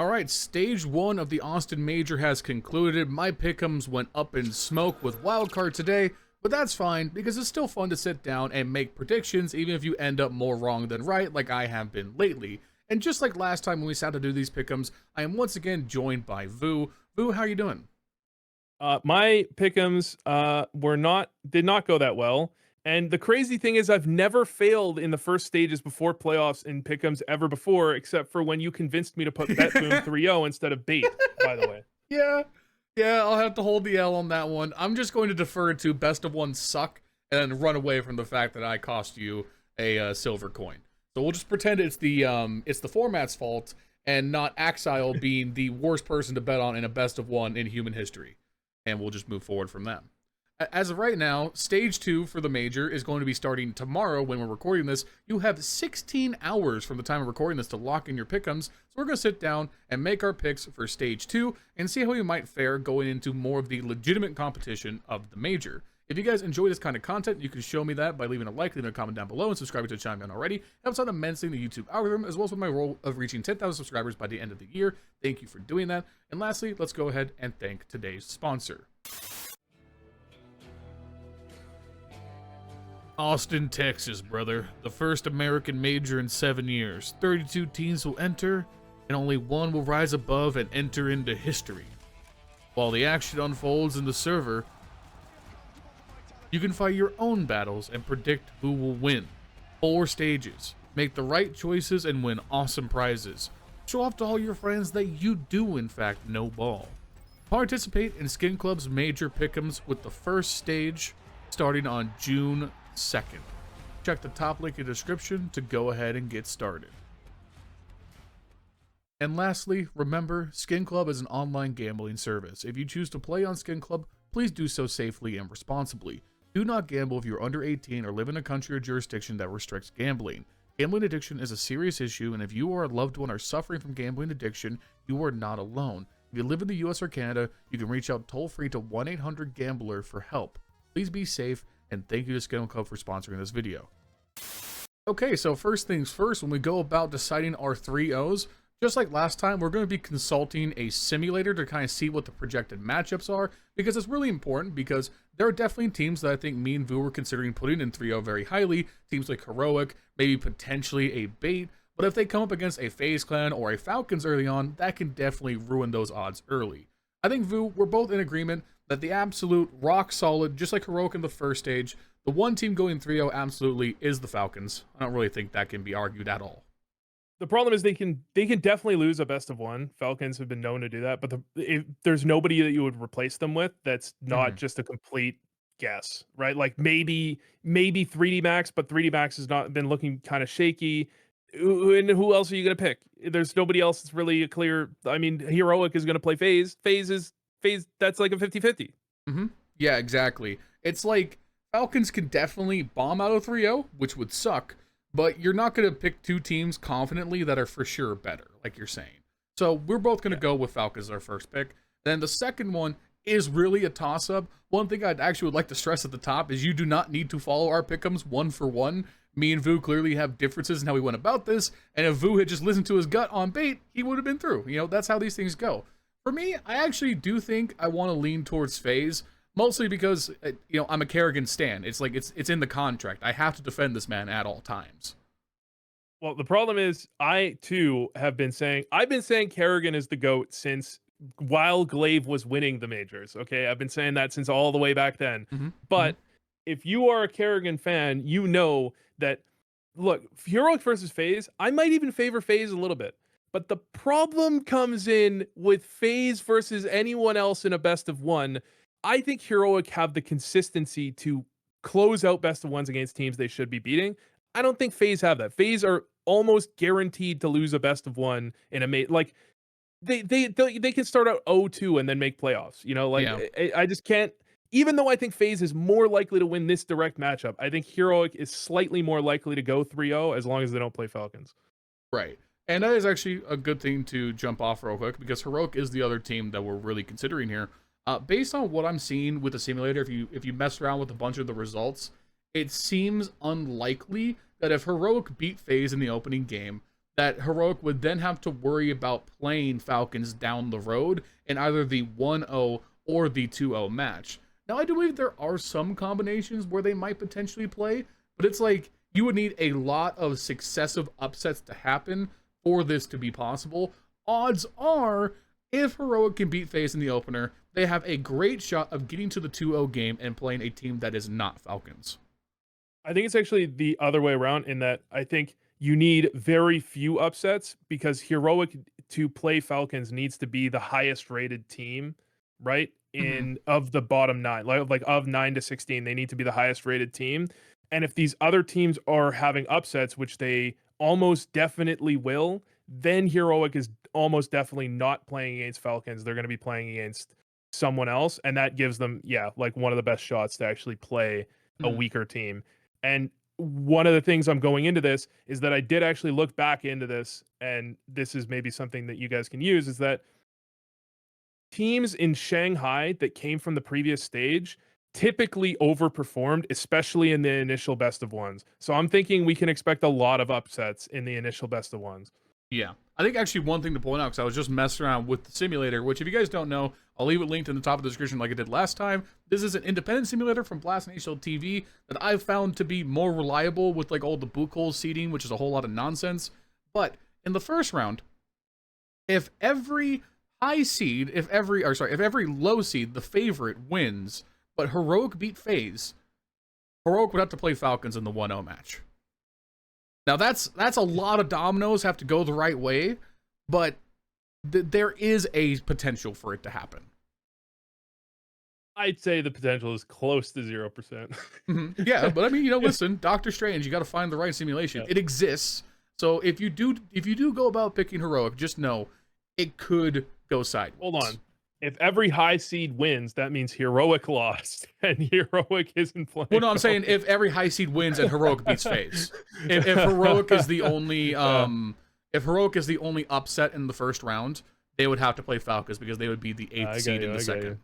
Alright, stage 1 of the Austin Major has concluded. My pick'ems went up in smoke with wildcard today, but that's fine because it's still fun to sit down and make predictions even if you end up more wrong than right like I have been lately. And just like last time when we sat to do these pick'ems, I am once again joined by Vu. Vu, how are you doing? My pick'ems did not go that well. And the crazy thing is I've never failed in the first stages before playoffs in pick'ems ever before, except for when you convinced me to put BetBoom 3-0 instead of bait, by the way. Yeah, I'll have to hold the L on that one. I'm just going to defer to best of one suck and run away from the fact that I cost you a silver coin. So we'll just pretend it's the format's fault and not Axile being the worst person to bet on in a best of one in human history. And we'll just move forward from that. As of right now, stage 2 for the major is going to be starting tomorrow when we're recording this. You have 16 hours from the time of recording this to lock in your pick'ems. So we're going to sit down and make our picks for stage 2 and see how we might fare going into more of the legitimate competition of the major. If you guys enjoy this kind of content, you can show me that by leaving a like, leaving a comment down below, and subscribing to the channel if you haven't already. It helps out immensely in the YouTube algorithm, as well as with my goal of reaching 10,000 subscribers by the end of the year. Thank you for doing that. And lastly, let's go ahead and thank today's sponsor. Austin, Texas, brother. The first American major in 7 years. 32 teams will enter, and only one will rise above and enter into history. While the action unfolds in the server, you can fight your own battles and predict who will win. 4 stages. Make the right choices and win awesome prizes. Show off to all your friends that you do, in fact, know ball. Participate in Skin Club's major pick'ems with the first stage starting on June 2nd. Check the top link in the description to go ahead and get started. And lastly, remember, Skin Club is an online gambling service. If you choose to play on Skin Club, please do so safely and responsibly. Do not gamble if you're under 18 or live in a country or jurisdiction that restricts gambling. Gambling addiction is a serious issue, and if you or a loved one are suffering from gambling addiction, you are not alone. If you live in the US or Canada, you can reach out toll-free to 1-800-GAMBLER for help. Please be safe, and thank you to Skin Club for sponsoring this video. Okay, so first things first, when we go about deciding our 3-0s, just like last time, we're going to be consulting a simulator to kind of see what the projected matchups are, because it's really important, because there are definitely teams that I think me and Vu were considering putting in 3-0 very highly, teams like Heroic, maybe potentially a Bait, but if they come up against a FaZe Clan or a Falcons early on, that can definitely ruin those odds early. I think, Vu, we're both in agreement that the absolute rock solid, just like Heroic in the first stage, the one team going 3-0 absolutely is the Falcons. I don't really think that can be argued at all. The problem is they can definitely lose a best of one. Falcons have been known to do that, but there's nobody that you would replace them with that's not just a complete guess, right? Like maybe 3D Max, but 3D Max has not been looking kind of shaky. And who else are you going to pick? There's nobody else that's really a clear. I mean, Heroic is going to play FaZe. FaZe, that's like a 50-50. Yeah, exactly. It's like Falcons can definitely bomb out of 3-0, which would suck, but you're not going to pick 2 teams confidently that are for sure better, like you're saying. So we're both going to go with Falcons as our first pick. Then the second one is really a toss-up. One thing I'd actually would like to stress at the top is you do not need to follow our pick'ems one for one. Me and Vu clearly have differences in how we went about this, and if Vu had just listened to his gut on Bait, he would have been through. You know, that's how these things go. For me, I actually do think I want to lean towards FaZe, mostly because, you know, I'm a Kerrigan stan. It's like, it's in the contract. I have to defend this man at all times. Well, the problem is I too have been saying, Kerrigan is the GOAT since while Glaive was winning the majors. Okay. I've been saying that since all the way back then. But if you are a Kerrigan fan, you know that, look, Heroic versus FaZe, I might even favor FaZe a little bit. But the problem comes in with FaZe versus anyone else in a best of one. I think Heroic have the consistency to close out best of ones against teams they should be beating. I don't think FaZe have that. FaZe are almost guaranteed to lose a best of one in a like they can start out 0-2 and then make playoffs. You know, like I just can't. Even though I think FaZe is more likely to win this direct matchup, I think Heroic is slightly more likely to go 3-0 as long as they don't play Falcons. Right. And that is actually a good thing to jump off real quick, because Heroic is the other team that we're really considering here. Based on what I'm seeing with the simulator, if you mess around with a bunch of the results, it seems unlikely that if Heroic beat FaZe in the opening game, that Heroic would then have to worry about playing Falcons down the road in either the 1-0 or the 2-0 match. Now, I do believe there are some combinations where they might potentially play, but it's like you would need a lot of successive upsets to happen for this to be possible. Odds are, if Heroic can beat FaZe in the opener, they have a great shot of getting to the 2-0 game and playing a team that is not Falcons. I think it's actually the other way around, in that I think you need very few upsets, because Heroic to play Falcons needs to be the highest rated team, right? Of the bottom 9, like of 9 to 16, they need to be the highest rated team. And if these other teams are having upsets, which they almost definitely will, then Heroic is almost definitely not playing against Falcons. They're going to be playing against someone else, and that gives them, like one of the best shots to actually play a weaker team. And one of the things I'm going into this is that I did actually look back into this, and this is maybe something that you guys can use, is that teams in Shanghai that came from the previous stage typically overperformed, especially in the initial best of ones. So I'm thinking we can expect a lot of upsets in the initial best of ones. Yeah. I think actually one thing to point out, because I was just messing around with the simulator, which if you guys don't know, I'll leave it linked in the top of the description like I did last time. This is an independent simulator from Blast and HLTV that I've found to be more reliable with like all the boot hole seeding, which is a whole lot of nonsense. But in the first round, if every high seed, if every low seed, the favorite wins, but Heroic beat FaZe, Heroic would have to play Falcons in the 1-0 match. Now that's a lot of dominoes have to go the right way, but there is a potential for it to happen. I'd say the potential is close to 0%. Yeah, but I mean, listen, Doctor Strange, you got to find the right simulation. Yeah. It exists. So if you do go about picking Heroic, just know it could go sideways. Hold on. If every high seed wins, that means Heroic lost, and Heroic isn't playing. Well, no, I'm saying if every high seed wins and Heroic beats FaZe. If Heroic is the only if Heroic is the only upset in the first round, they would have to play Falcons because they would be the 8th seed in the second.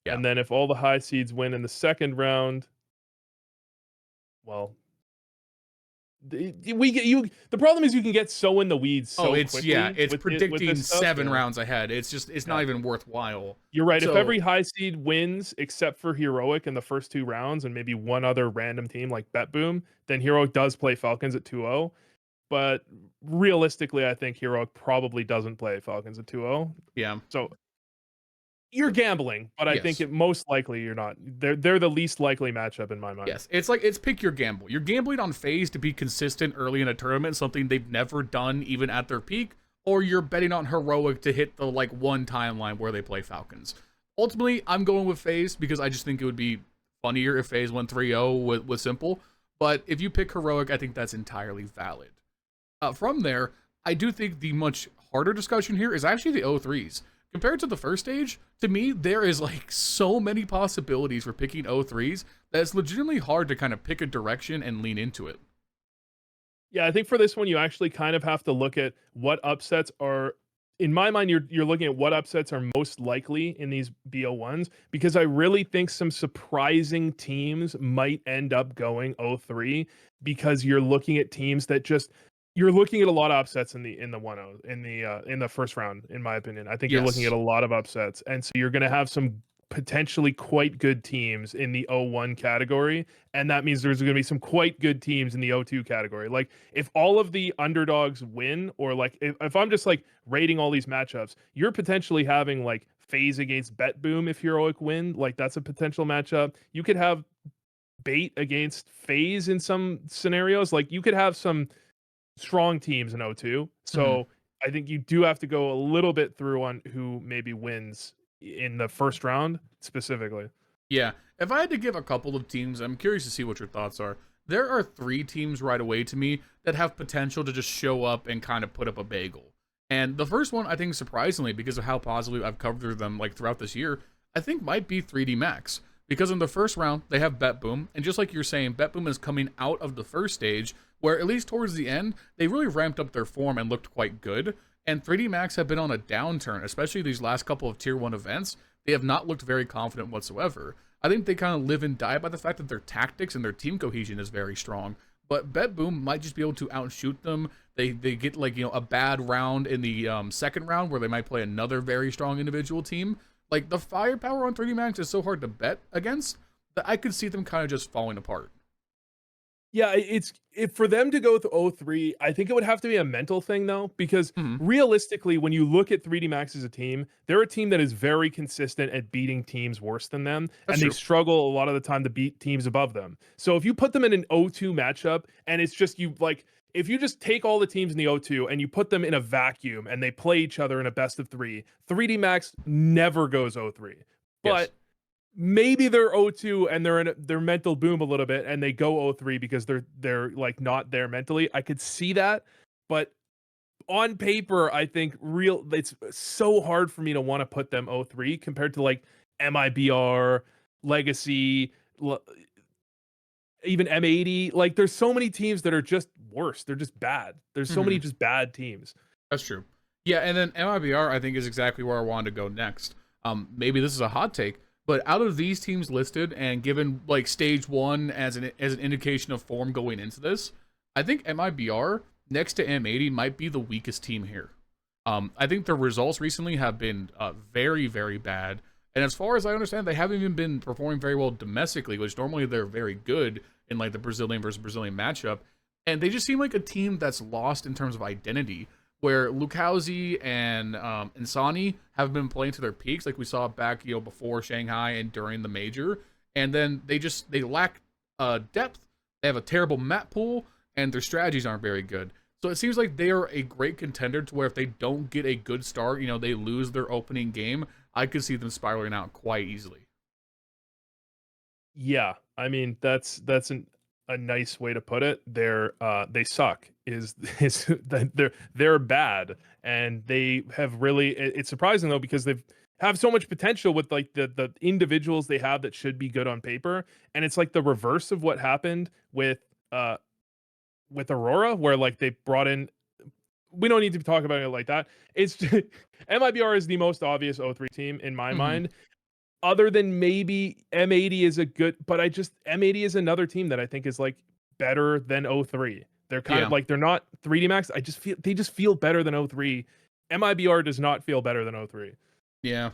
Yeah. And then if all the high seeds win in the second round, well, the problem is you can get so in the weeds so quickly. It's predicting 7 rounds ahead. It's not even worthwhile. You're right. So, if every high seed wins except for Heroic in the first 2 rounds and maybe one other random team like BetBoom, then Heroic does play Falcons at 2-0. But realistically, I think Heroic probably doesn't play Falcons at 2-0. Yeah. So you're gambling, but I think it most likely you're not. They're the least likely matchup in my mind. Yes, it's pick your gamble. You're gambling on FaZe to be consistent early in a tournament, something they've never done even at their peak, or you're betting on Heroic to hit the one timeline where they play Falcons. Ultimately, I'm going with FaZe because I just think it would be funnier if FaZe went 3-0 with Simple. But if you pick Heroic, I think that's entirely valid. From there, I do think the much harder discussion here is actually the 0-3s. Compared to the first stage, to me, there is so many possibilities for picking 0-3s that it's legitimately hard to kind of pick a direction and lean into it. Yeah, I think for this one, you actually kind of have to look at what upsets are, in my mind, you're looking at what upsets are most likely in these BO1s, because I really think some surprising teams might end up going 0-3, because you're looking at teams that you're looking at a lot of upsets in the 1-0 in the first round, in my opinion. I think you're looking at a lot of upsets, and so you're going to have some potentially quite good teams in the 0-1 category, and that means there's going to be some quite good teams in the 0-2 category. Like if all of the underdogs win, or if I'm just rating all these matchups, you're potentially having FaZe against BetBoom if Heroic win. That's a potential matchup. You could have Bait against FaZe in some scenarios. You could have some strong teams in 0-2. So I think you do have to go a little bit through on who maybe wins in the first round specifically. Yeah. If I had to give a couple of teams, I'm curious to see what your thoughts are. There are 3 teams right away to me that have potential to just show up and kind of put up a bagel. And the first one, I think surprisingly, because of how positively I've covered them throughout this year, I think might be 3D Max. Because in the first round, they have BetBoom, and just like you're saying, BetBoom is coming out of the first stage, where at least towards the end, they really ramped up their form and looked quite good. And 3D Max have been on a downturn, especially these last couple of Tier 1 events. They have not looked very confident whatsoever. I think they kind of live and die by the fact that their tactics and their team cohesion is very strong. but Bet Boom might just be able to outshoot them. They get like, a bad round in the second round where they might play another very strong individual team. Like, the firepower on 3D Max is so hard to bet against that I could see them kind of just falling apart. Yeah, if for them to go with 0-3, I think it would have to be a mental thing though, because realistically, when you look at 3D Max as a team, they're a team that is very consistent at beating teams worse than them, That's and true. they struggle a lot of the time to beat teams above them. So if you put them in an 0-2 matchup, and it's just if you just take all the teams in the 0-2 and you put them in a vacuum and they play each other in a best of 3, 3D Max never goes 0-3. But Yes. maybe they're 0-2 and they're in their mental boom a little bit and they go 0-3 because they're like not there mentally. I could see that, but on paper, I think it's so hard for me to want to put them 0-3 compared to like MIBR, Legacy, even M80. Like there's so many teams that are just worse. They're just bad. There's so many just bad teams. That's true. Yeah, and then MIBR I think is exactly where I wanted to go next. Maybe this is a hot take, but out of these teams listed and given like stage 1 as an indication of form going into this, I think MIBR next to M80 might be the weakest team here. I think their results recently have been very, very bad. And as far as I understand, they haven't even been performing very well domestically, which normally they're very good in like the Brazilian versus Brazilian matchup. And they just seem like a team that's lost in terms of identity, where Lukowski and Insani have been playing to their peaks, like we saw back, before Shanghai and during the major. And then they lack depth. They have a terrible map pool, and their strategies aren't very good. So it seems like they are a great contender to where if they don't get a good start, they lose their opening game. I could see them spiraling out quite easily. Yeah, I mean a nice way to put it. They suck. Is that they're bad, and they have really. It's surprising though because they've have so much potential with like the individuals they have that should be good on paper, and it's like the reverse of what happened with Aurora, where like they brought in. We don't need to talk about it like that. It's just, MIBR is the most obvious 0-3 team in my mind. Other than maybe M80 is a good, but M80 is another team that I think is like better than 0-3. They're kind of like, they're not 3D Max. They just feel better than 0-3. MIBR does not feel better than 0-3. Yeah.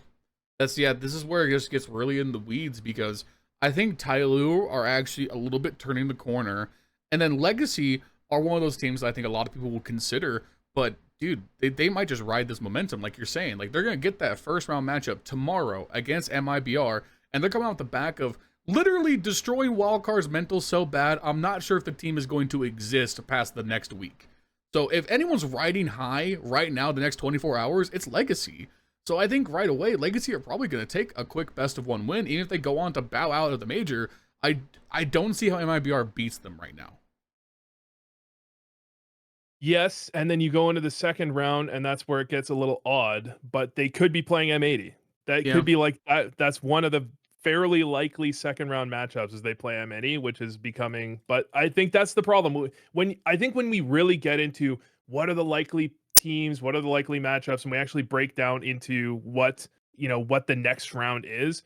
This is where it just gets really in the weeds, because I think Tyloo are actually a little bit turning the corner. And then Legacy are one of those teams that I think a lot of people will consider, but dude, they might just ride this momentum, like you're saying. Like, they're going to get that first round matchup tomorrow against MIBR, and they're coming out the back of literally destroying Wildcard's mental so bad, I'm not sure if the team is going to exist past the next week. So if anyone's riding high right now, the next 24 hours, it's Legacy. So I think right away, Legacy are probably going to take a quick best of 1 win, even if they go on to bow out of the major. I don't see how MIBR beats them right now. Yes, and then you go into the second round, and that's where it gets a little odd. But they could be playing M80. That could be like that. That's one of the fairly likely second round matchups as they play M80, which is becoming. But I think that's the problem. When we really get into what are the likely teams, what are the likely matchups, and we actually break down into what the next round is,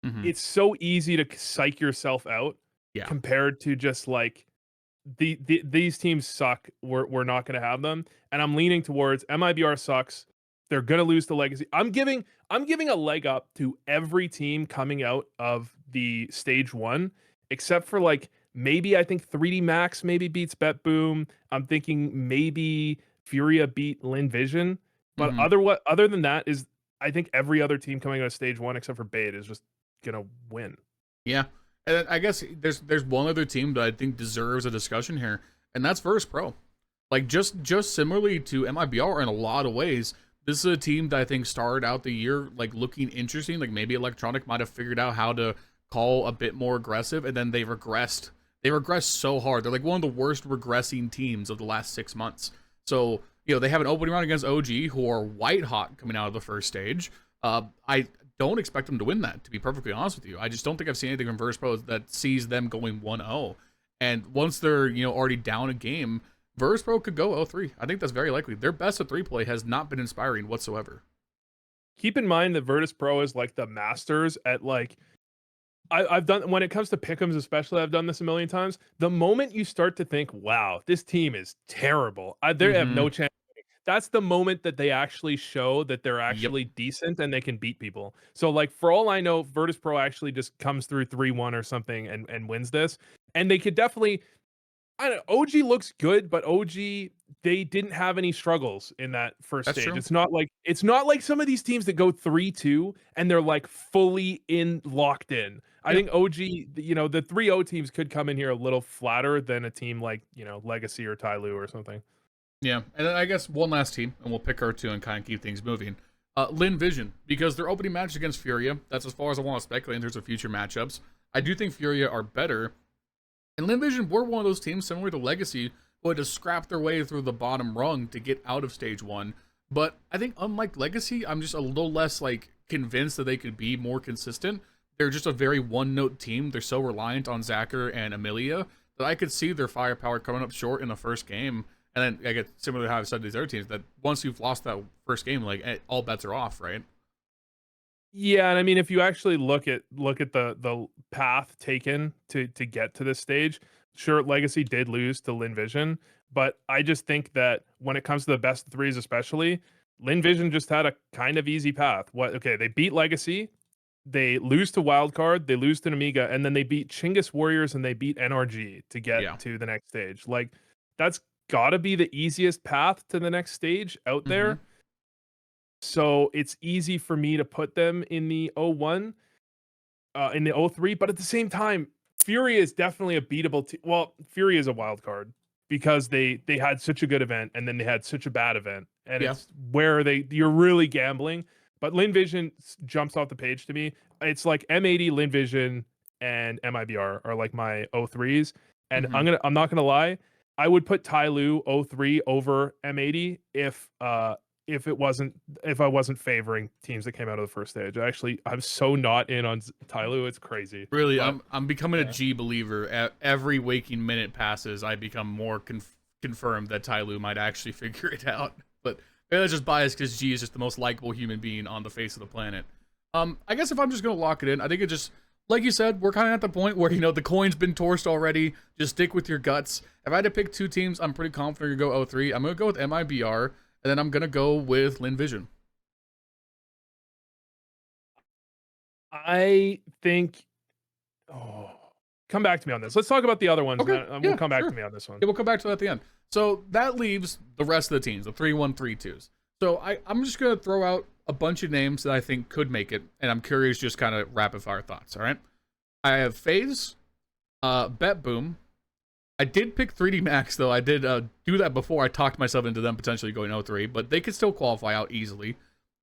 it's so easy to psych yourself out compared to just like. These teams suck. We're not going to have them, and I'm leaning towards MIBR sucks. They're going to lose to Legacy. I'm giving a leg up to every team coming out of the stage 1, except for like maybe I think 3D Max maybe beats Bet Boom. I'm thinking maybe Furia beat Lin Vision, but other than that is I think every other team coming out of stage 1 except for Bait is just gonna win. Yeah. And I guess there's one other team that I think deserves a discussion here, and that's VergilsPro. Like, just similarly to MIBR in a lot of ways, this is a team that I think started out the year like looking interesting. Like, maybe Electronic might have figured out how to call a bit more aggressive, and then they regressed. They regressed so hard. They're like one of the worst regressing teams of the last 6 months. So, they have an opening round against OG, who are white hot coming out of the first stage. I don't expect them to win that, to be perfectly honest with you. I just don't think I've seen anything from VergilsPro that sees them going 1-0. And once they're, already down a game, VergilsPro could go 0-3. I think that's very likely. Their best of 3 play has not been inspiring whatsoever. Keep in mind that VergilsPro is like the masters at like I've done, when it comes to pick'ems especially, I've done this a million times. The moment you start to think, "Wow, this team is terrible. They have Mm-hmm. no chance." That's the moment that they actually show that they're Yep. actually decent and they can beat people. So, like, for all I know, Virtus Pro actually just comes through 3-1 or something and wins this. And they could definitely, I don't know, OG looks good, but OG, they didn't have any struggles in that first That's stage. true. It's not like some of these teams that go 3-2 and they're like fully locked in. I Yeah. think OG, the 3-0 teams could come in here a little flatter than a team like, Legacy or Tyloo or something. Yeah, and then I guess one last team, and we'll pick our two and kind of keep things moving. Lin Vision, because their opening match against Furia, that's as far as I want to speculate in terms of future matchups. I do think Furia are better, and Lin Vision were one of those teams similar to Legacy who had to scrap their way through the bottom rung to get out of stage one. But I think unlike Legacy, I'm just a little less like convinced that they could be more consistent. They're just a very one-note team. They're so reliant on Zacher and Amelia that I could see their firepower coming up short in the first game. And then I get similar to how I've said to these other teams that once you've lost that first game, like all bets are off, right? Yeah, and I mean, if you actually look at the path taken to get to this stage, sure, Legacy did lose to Lin Vision, but I just think that when it comes to the best of threes, especially, Lin Vision just had a kind of easy path. Okay, they beat Legacy, they lose to Wildcard, they lose to Amiga, and then they beat Chinggis Warriors and they beat NRG to Yeah. get to the next stage. Like, that's got to be the easiest path to the next stage out Mm-hmm. there. So it's easy for me to put them in the 0-1, in the 0-3, but at the same time, Fury is definitely a beatable team. Well, Fury is a wild card because they had such a good event and then they had such a bad event, and Yeah. it's where you're really gambling. But Lin Vision jumps off the page to me. It's like M80, Lin Vision, and MIBR are like my 0-3s, and Mm-hmm. I'm not gonna lie, I would put Tyloo 0-3 over M80 if I wasn't favoring teams that came out of the first stage. I'm so not in on Tyloo. It's crazy. Really, But I'm becoming a yeah. G believer. Every waking minute passes, I become more confirmed that Tyloo might actually figure it out. But maybe that's just biased because G is just the most likable human being on the face of the planet. I guess if I'm just gonna lock it in, I think it just, like you said, we're kind of at the point where the coin's been tossed already. Just stick with your guts. If I had to pick two teams, I'm pretty confident to go 0-3. I'm gonna go with MIBR, and then I'm gonna go with Lin Vision. I think. Oh, come back to me on this. Let's talk about the other ones, Okay, and then we'll yeah, come back sure. to me on this one. Yeah, we'll come back to that at the end. So that leaves the rest of the teams, the 3-1, 3-2s. So I'm just going to throw out a bunch of names that I think could make it, and I'm curious just kind of rapid fire thoughts, all right? I have FaZe, Bet Boom. I did pick 3D Max, though. I did do that before. I talked myself into them potentially going 0-3, but they could still qualify out easily.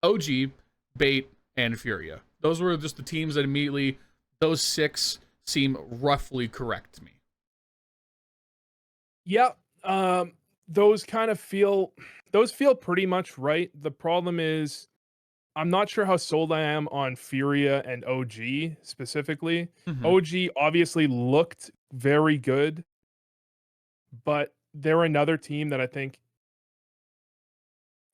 OG, Bait, and Furia. Those were just the teams that immediately, those six seem roughly correct to me. Yeah, those feel pretty much right. The problem is, I'm not sure how sold I am on Furia and OG specifically. Mm-hmm. OG obviously looked very good, but they're another team that I think.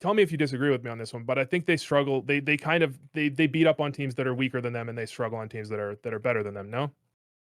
Tell me if you disagree with me on this one, but I think they struggle. They beat up on teams that are weaker than them, and they struggle on teams that are better than them. No.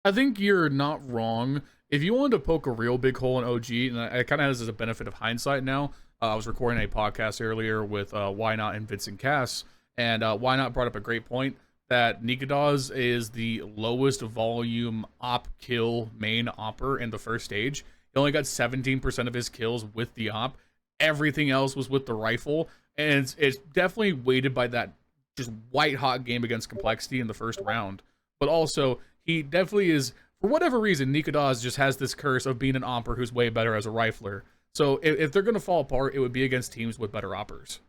I think you're not wrong. If you wanted to poke a real big hole in OG, and I kind of have this as a benefit of hindsight now, I was recording a podcast earlier with Why Not and Vincent Cass, and Why Not brought up a great point that Nikadaz is the lowest volume op kill main opper in the first stage. He only got 17% of his kills with the op. Everything else was with the rifle, and it's definitely weighted by that just white hot game against Complexity in the first round. But also, he definitely is, for whatever reason, Nikadaz just has this curse of being an opper who's way better as a rifler. So if they're going to fall apart, it would be against teams with better oppers.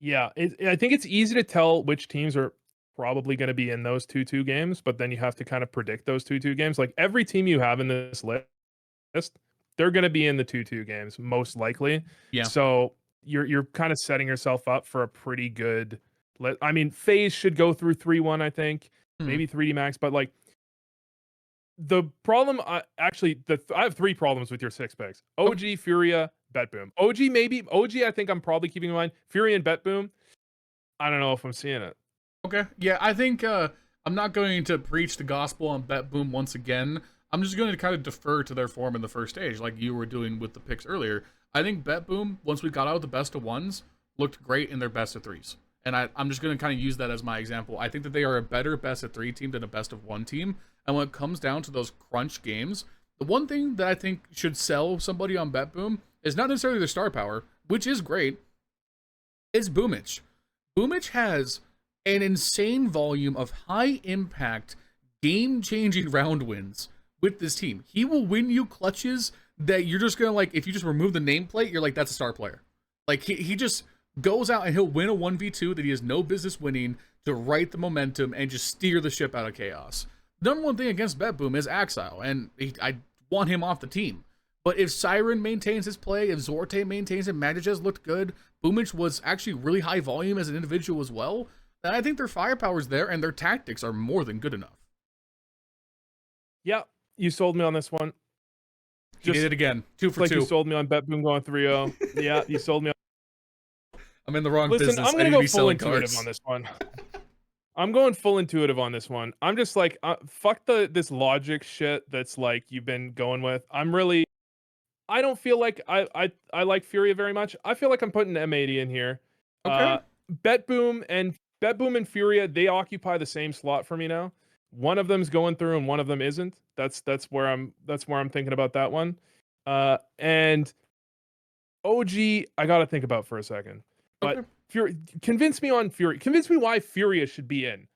Yeah, I think it's easy to tell which teams are probably going to be in those 2-2 games, but then you have to kind of predict those 2-2 games. Like every team you have in this list, they're going to be in the 2-2 games most likely. Yeah. So you're kind of setting yourself up for a pretty good. I mean, FaZe should go through 3-1, I think, maybe 3D Max, but like the problem, I have three problems with your six picks: OG, Furia, Bet Boom. OG, I think I'm probably keeping in mind. Fury and Bet Boom, I don't know if I'm seeing it. Okay. Yeah, I think I'm I'm not going to preach the gospel on Bet Boom once again. I'm just going to kind of defer to their form in the first stage, like you were doing with the picks earlier. I think Bet Boom, once we got out the best of ones, looked great in their best of threes. And I'm just going to kind of use that as my example. I think that they are a better best of 3 team than a best of 1 team. And when it comes down to those crunch games, the one thing that I think should sell somebody on Bet Boom is not necessarily their star power, which is great. It's Bubblesj. Bubblesj has an insane volume of high impact, game-changing round wins with this team. He will win you clutches that you're just going to, like, if you just remove the nameplate, you're like, that's a star player. Like, he just goes out and he'll win a 1v2 that he has no business winning to right the momentum and just steer the ship out of chaos. The number one thing against Bet Boom is Axile, and I want him off the team. But if Siren maintains his play, if Zorte maintains it, Magic has looked good, Bubblesj was actually really high volume as an individual as well, then I think their firepower's there and their tactics are more than good enough. Yeah, you sold me on this one. You did it again. 2 for 2. You sold me on Bet Boom going 3-0. Yeah, you sold me on. I'm in the wrong business. I'm going to go full intuitive on this one. I'm going full intuitive on this one. I'm just like, fuck this logic shit that's like you've been going with. I don't feel like I like Furia very much. I feel like I'm putting M80 in here. Okay. Bet Boom and Furia, they occupy the same slot for me now. One of them's going through and one of them isn't. That's where I'm thinking about that one. And OG, I got to think about for a second. But okay. Fury, convince me on Fury. Convince me why Furia should be in.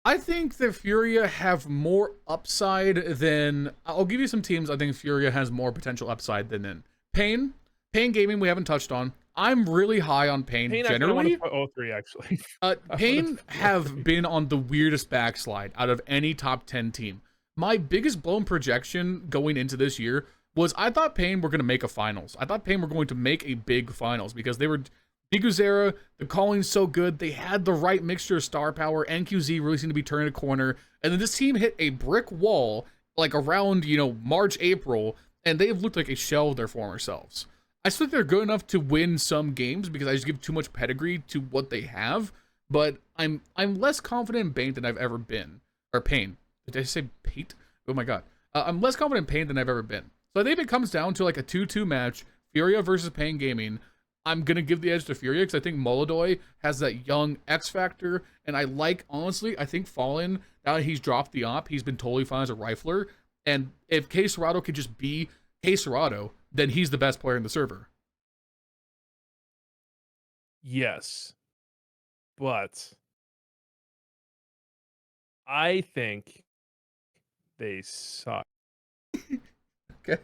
I think that Furia have more upside than... I'll give you some teams I think Furia has more potential upside than in. Pain Gaming we haven't touched on. I'm really high on Pain generally. I 3 actually. Pain have been on the weirdest backslide out of any top 10 team. My biggest blown projection going into this year was I thought Pain were going to make a finals. I thought Pain were going to make a big finals because they were... Biguzera, the calling's so good. They had the right mixture of star power. NQZ really seemed to be turning a corner. And then this team hit a brick wall like around, March, April, and they've looked like a shell of their former selves. I still think they're good enough to win some games because I just give too much pedigree to what they have. But I'm less confident in Pain than I've ever been. Or Pain. Did I say Pate? Oh my god. I'm less confident in Pain than I've ever been. So I think if it comes down to like a 2-2 match, Furia versus Pain Gaming, I'm going to give the edge to Furia because I think Molodoi has that young X factor. And honestly, I think Fallen, now that he's dropped the op, he's been totally fine as a rifler. And if K Serrato could just be K Serrato, then he's the best player in the server. Yes. But I think they suck. Okay.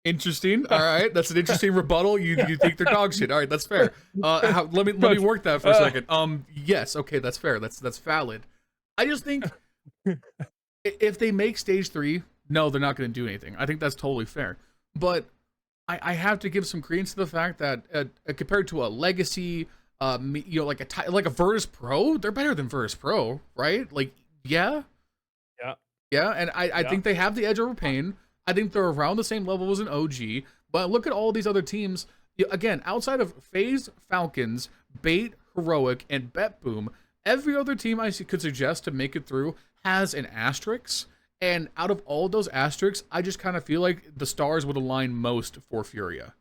Interesting. All right, that's an interesting rebuttal. You think they're dog shit. All right, that's fair. Let me work that for a second. Yes, okay, that's fair. That's valid. I just think if they make stage 3, no, they're not going to do anything. I think that's totally fair. But I have to give some credence to the fact that compared to a Legacy, like a Virtus Pro, they're better than Virtus Pro, right? Like, yeah, and I think they have the edge over Pain. I think they're around the same level as an OG, but look at all these other teams. Again, outside of FaZe, Falcons, Bait, Heroic, and Bet Boom, every other team I could suggest to make it through has an asterisk. And out of all those asterisks, I just kind of feel like the stars would align most for Furia.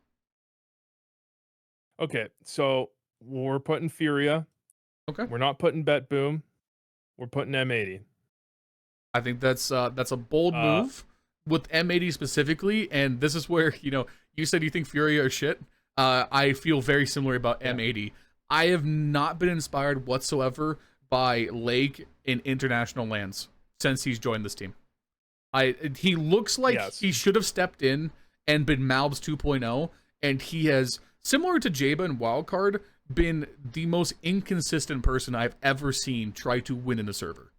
Okay, so we're putting Furia. Okay. We're not putting Bet Boom. We're putting M80. I think that's a bold move. With M80 specifically, and this is where, you said you think Furia are shit. I feel very similar about M80. I have not been inspired whatsoever by Lake in international lands since he's joined this team. He looks like he should have stepped in and been Malbs 2.0, and he has, similar to Jaba and Wildcard, been the most inconsistent person I've ever seen try to win in the server.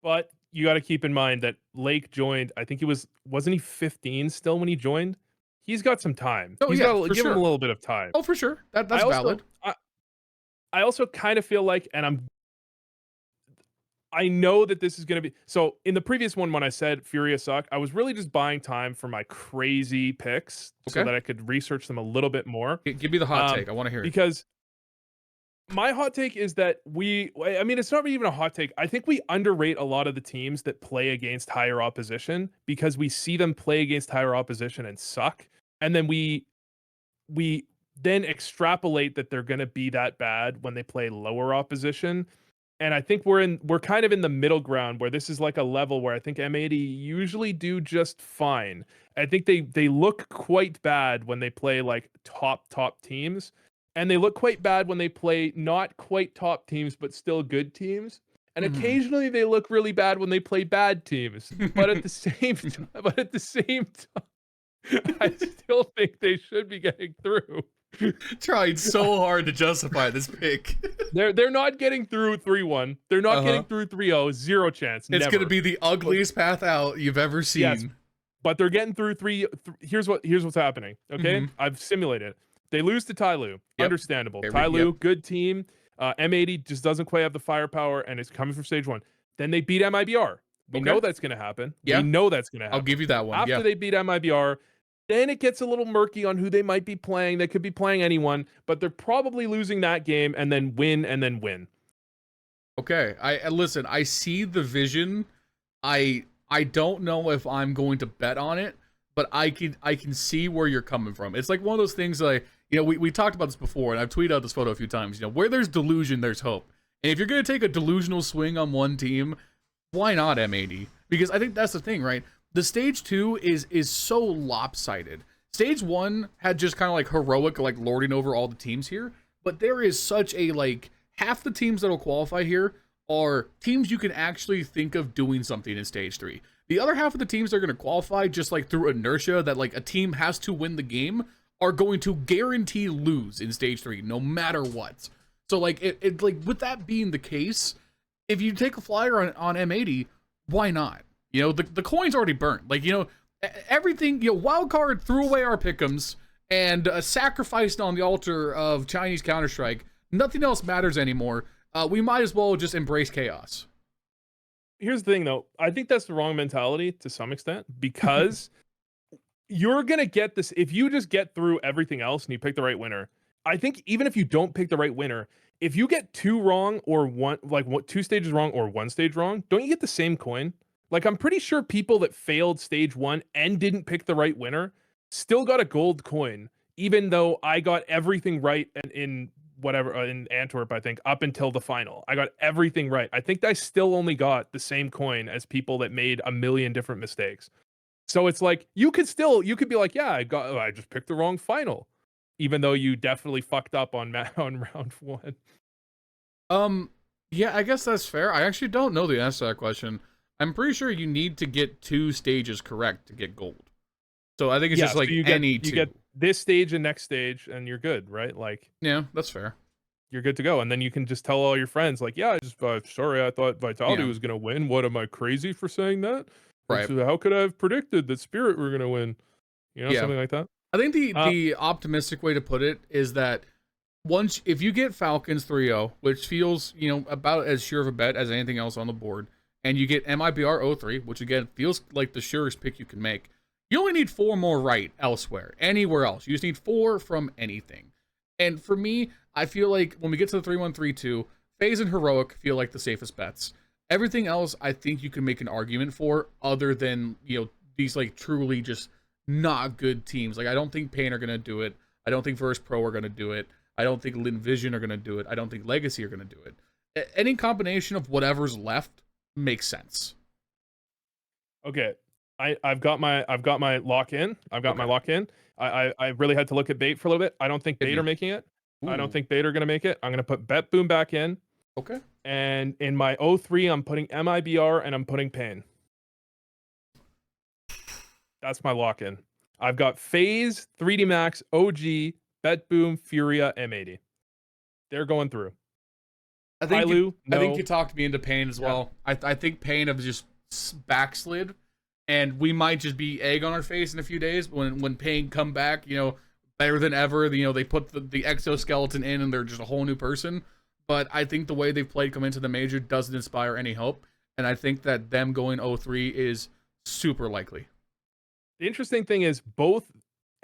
But you got to keep in mind that Lake joined, I think wasn't he 15 still when he joined? He's got some time. Oh, He's got to give him a little bit of time. Oh, for sure. That's valid. I also kind of feel like, and I know that this is going to be, so in the previous one, when I said Furia suck, I was really just buying time for my crazy picks so that I could research them a little bit more. Give me the hot take. I want to hear it. Because My hot take is that I mean, it's not even a hot take. I think we underrate a lot of the teams that play against higher opposition because we see them play against higher opposition and suck. And then we then extrapolate that they're going to be that bad when they play lower opposition. And I think we're kind of in the middle ground where this is like a level where I think M80 usually do just fine. I think they look quite bad when they play like top teams. And they look quite bad when they play not quite top teams, but still good teams. And occasionally they look really bad when they play bad teams. But at the same time, I still think they should be getting through. Tried so hard to justify this pick. They're not getting through 3-1. They're not getting through 3-0. Zero chance. It's never. going to be the ugliest path out you've ever seen. Yes, but they're getting through here's what's happening. Okay, I've simulated it. They lose to Tyloo. Yep. Understandable. Tyloo, good team. M80 just doesn't quite have the firepower, and it's coming from stage 1. Then they beat MIBR. We know that's going to happen. Yeah. We know that's going to happen. I'll give you that one. After they beat MIBR, then it gets a little murky on who they might be playing. They could be playing anyone, but they're probably losing that game and then win. Okay. Listen, I see the vision. I don't know if I'm going to bet on it, but I can see where you're coming from. It's like one of those things like, we talked about this before, and I've tweeted out this photo a few times. Where there's delusion, there's hope. And if you're going to take a delusional swing on one team, why not M80? Because I think that's the thing, right? The stage 2 is so lopsided. Stage 1 had just kind of like heroic, like lording over all the teams here, but there is such a like half the teams that'll qualify here are teams you can actually think of doing something in stage 3. The other half of the teams that are going to qualify just like through inertia that like a team has to win the game are going to guarantee lose in stage 3 no matter what. So like it like with that being the case, if you take a flyer on M80, why not? The coin's already burnt. Like, everything, Wildcard threw away our pick'ems and sacrificed on the altar of Chinese Counter-Strike. Nothing else matters anymore. We might as well just embrace chaos. Here's the thing, though. I think that's the wrong mentality to some extent because you're going to get this. If you just get through everything else and you pick the right winner, I think even if you don't pick the right winner, if you get 2 wrong or 2 stages wrong or 1 stage wrong, don't you get the same coin? Like, I'm pretty sure people that failed stage 1 and didn't pick the right winner still got a gold coin, even though I got everything right in Antwerp, I think, up until the final. I got everything right. I think I still only got the same coin as people that made a million different mistakes. So it's like, you could be like, yeah, I just picked the wrong final, even though you definitely fucked up on round 1. Yeah, I guess that's fair. I actually don't know the answer to that question. I'm pretty sure you need to get 2 stages correct to get gold. So I think it's just like you get this stage and next stage and you're good, right? Like, yeah, that's fair. You're good to go. And then you can just tell all your friends like, yeah, sorry, I thought Vitality was going to win. What, am I crazy for saying that? Right. So how could I have predicted that Spirit were going to win? Something like that. I think the optimistic way to put it is that if you get Falcons 3-0, which feels, about as sure of a bet as anything else on the board, and you get MIBR 0-3, which again feels like the surest pick you can make, you only need 4 more right elsewhere, anywhere else. You just need 4 from anything. And for me, I feel like when we get to the 3-1, 3-2, FaZe and Heroic feel like the safest bets. Everything else, I think you can make an argument for, other than, these like truly just not good teams. Like, I don't think Pain are going to do it. I don't think Verse Pro are going to do it. I don't think Lin Vision are going to do it. I don't think Legacy are going to do it. Any combination of whatever's left makes sense. Okay. I've got my lock in. My lock in. I really had to look at Bait for a little bit. I don't think Bait are making it. Ooh. I don't think Bait are going to make it. I'm going to put Bet Boom back in. Okay. And in my 0-3, I'm putting MIBR and I'm putting Pain. That's my lock in. I've got FaZe, 3D Max, OG, Bet Boom, Furia, M80. They're going through. I think you talked me into Pain as well. I think Pain have just backslid, and we might just be egg on our face in a few days when Pain come back, better than ever. They put the exoskeleton in and they're just a whole new person. But I think the way they've played come into the major doesn't inspire any hope, and I think that them going 0-3 is super likely. The interesting thing is both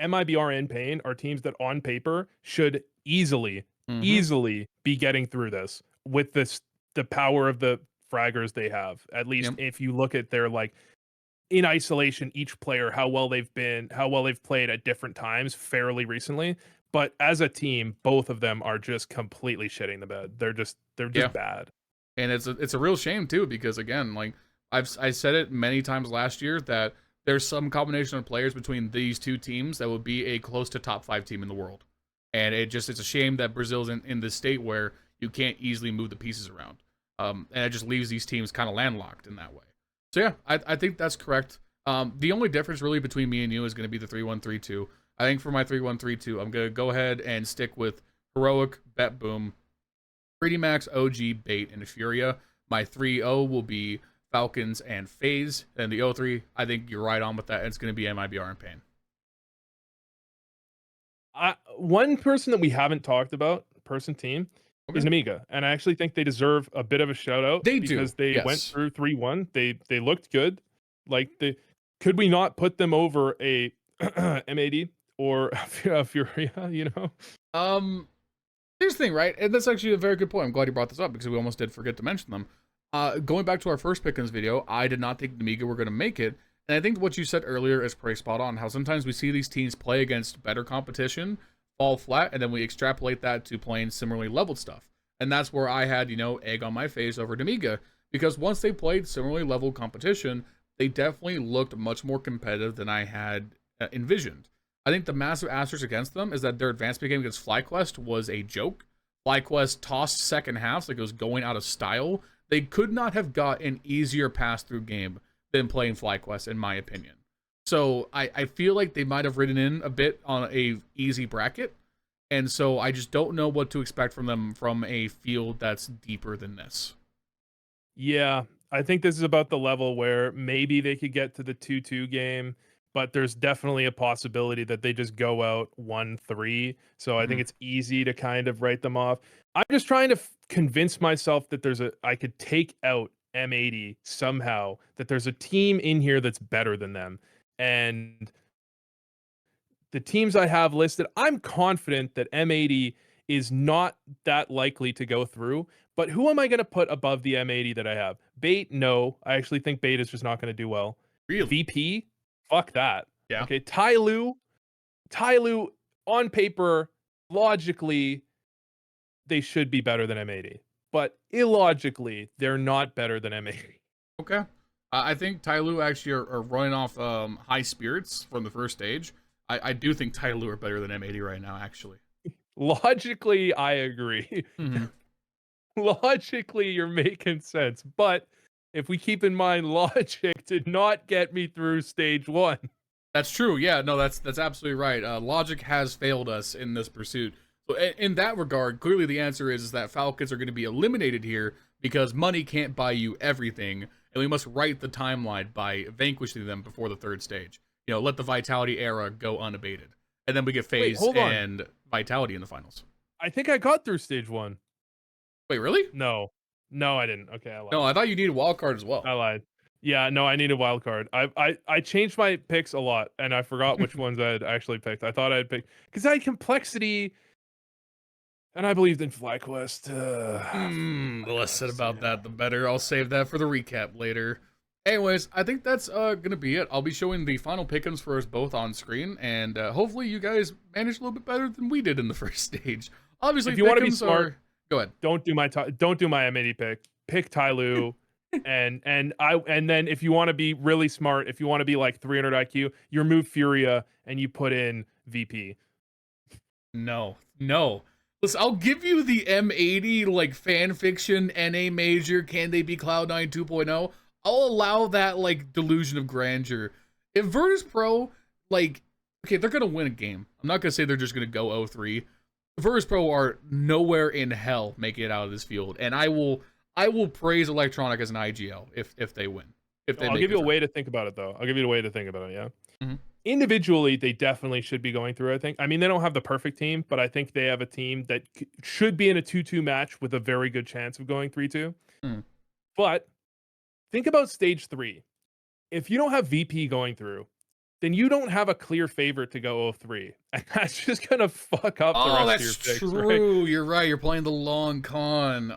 MIBR and Pain are teams that on paper should easily easily be getting through this with the power of the fraggers they have. At least Yep. if you look at their like in isolation, each player, how well they've played at different times fairly recently. But as a team, both of them are just completely shitting the bed. They're Yeah. just bad. And it's a real shame too, because again, like I said it many times last year that there's some combination of players between these two teams that would be a close to top 5 team in the world. And it's a shame that Brazil's in this state where you can't easily move the pieces around. And it just leaves these teams kind of landlocked in that way. So yeah, I think that's correct. The only difference really between me and you is going to be the 3-1-3-2. I think for my 3-1-3-2, I'm going to go ahead and stick with Heroic, Bet Boom, Pretty Max, OG, Bait, and Furia. My 3-0 will be Falcons and FaZe. And the 0-3, I think you're right on with that. It's going to be MIBR and Pain. One person that we haven't talked about, team, Okay. is Namiga, and I actually think they deserve a bit of a shout out They because do, they yes. went through 3-1. They looked good. Like could we not put them over a M80 or a Furia? You know. Here's the thing, right? And that's actually a very good point. I'm glad you brought this up because we almost did forget to mention them. Going back to our first Pickens video, I did not think Namiga were going to make it. And I think what you said earlier is pretty spot on. How sometimes we see these teams play against better competition, fall flat, and then we extrapolate that to playing similarly leveled stuff. And that's where I had, egg on my face over Namiga. Because once they played similarly leveled competition, they definitely looked much more competitive than I had envisioned. I think the massive asterisk against them is that their advanced game against FlyQuest was a joke. FlyQuest tossed second halves like it was going out of style. They could not have got an easier pass-through game than playing FlyQuest, in my opinion. So I feel like they might have ridden in a bit on a easy bracket. And so I just don't know what to expect from them from a field that's deeper than this. Yeah, I think this is about the level where maybe they could get to the 2-2 game, but there's definitely a possibility that they just go out 1-3. So I think it's easy to kind of write them off. I'm just trying to convince myself that I could take out M80 somehow, that there's a team in here that's better than them. And the teams I have listed, I'm confident that M80 is not that likely to go through. But who am I going to put above the M80 that I have? Bait, no. I actually think Bait is just not going to do well. Really? VP, fuck that. Yeah. Okay, Tyloo, on paper, logically, they should be better than M80. But illogically, they're not better than M80. Okay. I think Tyloo actually are running off high spirits from the first stage. I do think Tyloo are better than M80 right now, actually. Logically, I agree. Logically, you're making sense. But if we keep in mind, logic did not get me through stage 1. That's true. Yeah, no, that's absolutely right. Logic has failed us in this pursuit. So in that regard, clearly the answer is that Falcons are going to be eliminated here because money can't buy you everything, and we must write the timeline by vanquishing them before the third stage. Let the Vitality era go unabated. And then we get FaZe and Vitality in the finals. I think I got through stage 1. Wait, really? No, I didn't. Okay, I lied. No, I thought you needed a wild card as well. I lied. Yeah, no, I need a wild card. I changed my picks a lot, and I forgot which ones I had actually picked. I thought I had picked because I had complexity, and I believed in FlyQuest. The less said about that, the better. I'll save that for the recap later. Anyways, I think that's gonna be it. I'll be showing the final pick'ems for us both on screen, and hopefully you guys managed a little bit better than we did in the first stage. Obviously, if you want to be smart, go ahead. Don't do my M80 pick. Pick Tyloo. and then if you want to be really smart, if you want to be like 300 IQ, you remove Furia and you put in VP. No. Listen, I'll give you the M80 like fan fiction, NA major, can they be Cloud9 2.0? I'll allow that like delusion of grandeur. If Virtus.pro, like, okay, they're gonna win a game. I'm not gonna say they're just gonna go 0-3. Virtus.pro are nowhere in hell making it out of this field, and I will praise Electronic as an IGL if they win. I'll give you a way to think about it, though. I'll give you a way to think about it, yeah? Individually, they definitely should be going through, I think. I mean, they don't have the perfect team, but I think they have a team that should be in a 2-2 match with a very good chance of going 3-2. But think about stage 3. If you don't have VP going through, then you don't have a clear favorite to go 0-3. And that's just going to fuck up the rest of your picks. Oh, that's true. Right? You're right. You're playing the long con.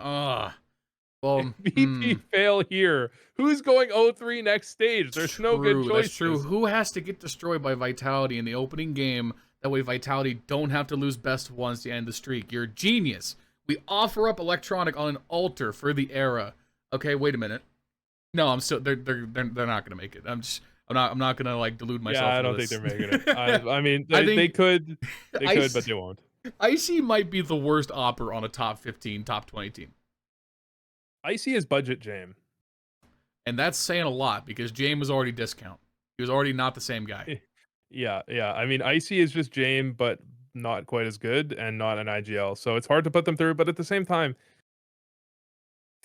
Well, VP fail here. Who's going 0-3 next stage? There's no good choices. That's true. Who has to get destroyed by Vitality in the opening game? That way Vitality don't have to lose best of ones to end the streak. You're a genius. We offer up Electronic on an altar for the era. Okay, wait a minute. No, I'm still. They're not gonna make it. I'm not gonna like delude myself. Yeah, I don't think they're making it. I mean, they could, but they won't. Icy might be the worst opper on a top 15, top 20 team. Icy is budget Jame. And that's saying a lot because Jame was already discount. He was already not the same guy. Yeah. I mean, Icy is just Jame, but not quite as good and not an IGL. So it's hard to put them through, but at the same time,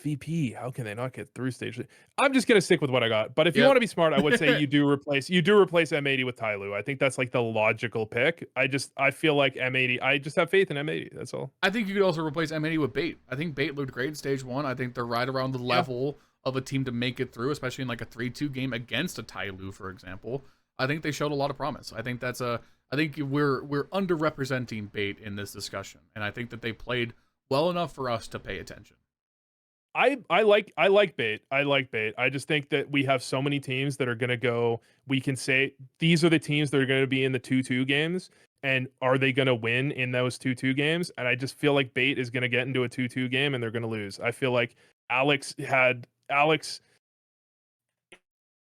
VP, how can they not get through stage? I'm just gonna stick with what I got. But if you want to be smart, I would say you do replace M80 with Tyloo. I think that's like the logical pick. I feel like M80. I just have faith in M80. That's all. I think you could also replace M80 with Bait. I think Bait looked great in stage 1. I think they're right around the level of a team to make it through, especially in like a 3-2 game against a Tyloo, for example. I think they showed a lot of promise. I think we're underrepresenting Bait in this discussion, and I think that they played well enough for us to pay attention. I like Bait. I like Bait. I just think that we have so many teams that are going to go. We can say these are the teams that are going to be in the 2-2 games, and are they going to win in those 2-2 games? And I just feel like Bait is going to get into a 2-2 game and they're going to lose. I feel like Alex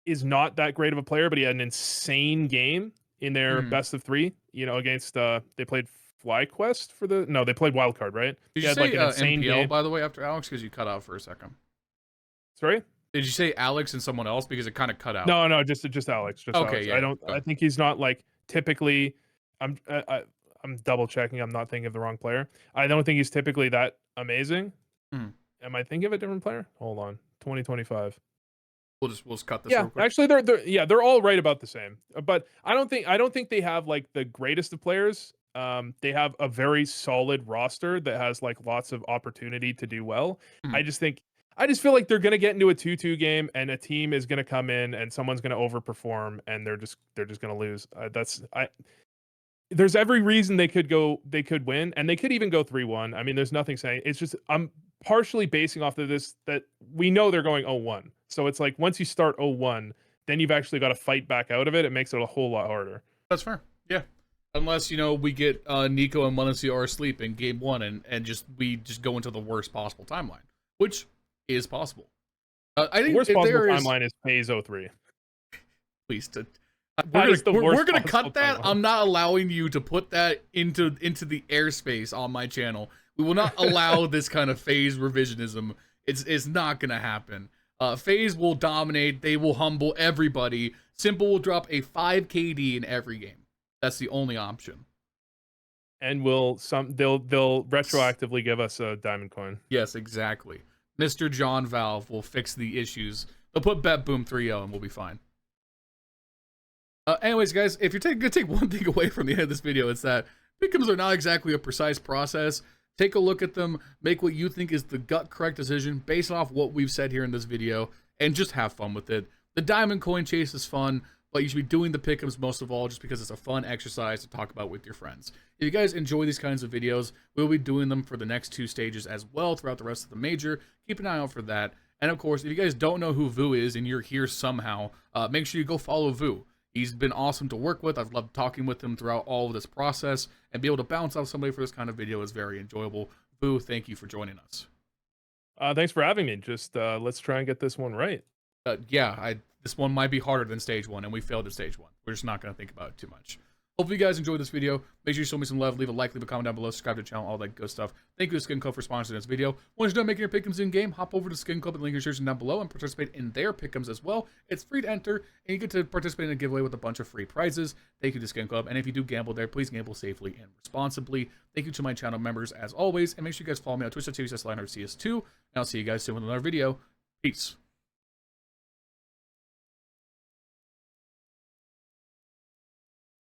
is not that great of a player, but he had an insane game in their best of 3. You know, against they played FlyQuest they played Wildcard, right? Did you say like an insane MPL, game, by the way, after Alex? Because you cut out for a second. Sorry? Did you say Alex and someone else? Because it kind of cut out. No, just Alex. Just okay, Alex. Yeah, I think he's not like typically. I'm double checking. I'm not thinking of the wrong player. I don't think he's typically that amazing. Am I thinking of a different player? Hold on. 2025. We'll just cut this. Yeah, real quick. Actually, they're all right about the same. But I don't think they have like the greatest of players. They have a very solid roster that has like lots of opportunity to do well. I just feel like they're gonna get into a 2-2 game, and a team is gonna come in, and someone's gonna overperform, and they're just gonna lose. There's every reason they could win, and they could even go 3-1. I mean, there's nothing saying. It's just I'm partially basing off of this that we know they're going 0-1. So it's like once you start 0-1, then you've actually got to fight back out of it. It makes it a whole lot harder. That's fair. Yeah. Unless, we get Nico and Munacio asleep in game 1 and we just go into the worst possible timeline, which is possible. I think the worst possible timeline is phase 03. Please, we're gonna cut that. Timeline. I'm not allowing you to put that into the airspace on my channel. We will not allow this kind of phase revisionism. It's not gonna happen. FaZe will dominate. They will humble everybody. Simple will drop a 5 KD in every game. That's the only option. And they'll retroactively give us a diamond coin. Yes, exactly. Mr. John Valve will fix the issues. They'll put Bet Boom 3-0 and we'll be fine. Anyways, guys, if you're gonna take one thing away from the end of this video, it's that pick'ems are not exactly a precise process. Take a look at them, make what you think is the gut correct decision based off what we've said here in this video, and just have fun with it. The diamond coin chase is fun, but you should be doing the pick'ems most of all just because it's a fun exercise to talk about with your friends. If you guys enjoy these kinds of videos, we'll be doing them for the next 2 stages as well throughout the rest of the major. Keep an eye out for that. And of course, if you guys don't know who Vu is and you're here somehow, make sure you go follow Vu. He's been awesome to work with. I've loved talking with him throughout all of this process, and be able to bounce off somebody for this kind of video is very enjoyable. Vu, thank you for joining us. Thanks for having me. Just let's try and get this one right. This one might be harder than stage 1, and we failed at stage 1. We're just not going to think about it too much. Hopefully you guys enjoyed this video. Make sure you show me some love. Leave a like, leave a comment down below, subscribe to the channel, all that good stuff. Thank you to Skin Club for sponsoring this video. Once you're done making your pick'ems in-game, hop over to Skin Club and link your description down below and participate in their pick'ems as well. It's free to enter, and you get to participate in a giveaway with a bunch of free prizes. Thank you to Skin Club, and if you do gamble there, please gamble safely and responsibly. Thank you to my channel members as always, and make sure you guys follow me on Twitch.tv/LionHeartZ2, and I'll see you guys soon with another video. Peace.